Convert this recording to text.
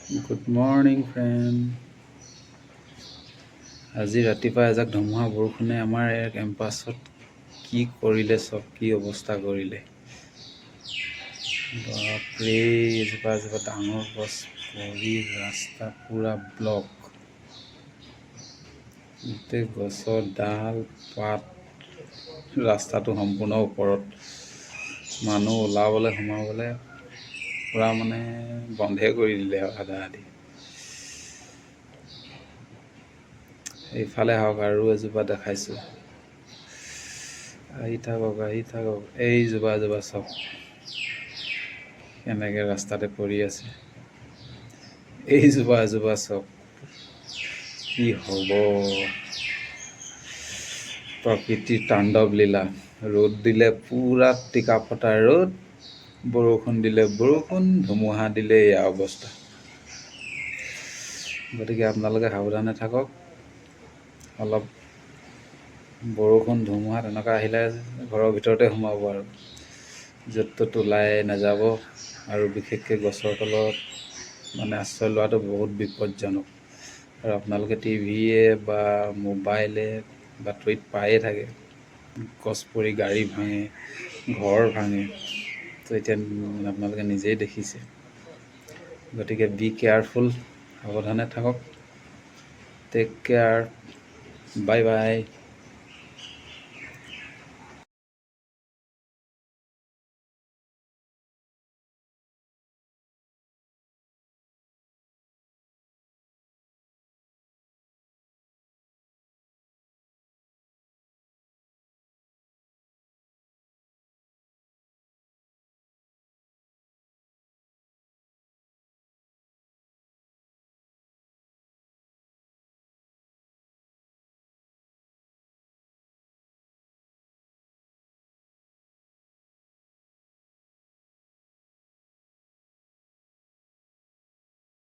Good morning friend. আজি ৰাতিপুৱা এজাক ধুমুহা বৰষুণে আমাৰ এই কেম্পাছত কি কৰিলে, চব কি অৱস্থা কৰিলে। বাপৰে, এজোপা এজোপা ডাঙৰ গছ পৰি ৰাস্তা পূৰা ব্লক। গোটেই গছৰ ডাল পাত ৰাস্তাটো সম্পূৰ্ণ ওপৰত। মানুহ ওলাবলৈ সোমাবলৈ পূৰা মানে বন্ধে কৰি দিলে আৰু আধা আধি। এইফালে হওক, আৰু এজোপা দেখাইছোঁ, আহি থাকক। এইজোপা এজোপা চব কেনেকৈ ৰাস্তাতে পৰি আছে। এইজোপা এজোপা চব কি হ'ব। প্ৰকৃতিৰ তাণ্ডৱ লীলা। ৰ'দ দিলে পূৰা টিকা ফটা ৰ'দ, বৰষুণ দিলে বৰষুণ, ধুমুহা দিলে এয়া অৱস্থা। গতিকে আপোনালোকে সাৱধানে থাকক। অলপ বৰষুণ ধুমুহা তেনেকুৱা আহিলে ঘৰৰ ভিতৰতে সোমাব, আৰু য'ত ত'ত ওলাই নাযাব। আৰু বিশেষকৈ গছৰ তলত মানে আশ্ৰয় লোৱাটো বহুত বিপদজনক। আৰু আপোনালোকে টিভিয়ে বা মোবাইলে বাতৰিত পায়ে থাকে, গছ পৰি গাড়ী ভাঙে, ঘৰ ভাঙে। তো এতিয়া আপোনালোকে নিজেই দেখিছে। গতিকে বি কেয়াৰফুল, সাৱধানে থাকক। টেক কেয়াৰ, বাই বাই।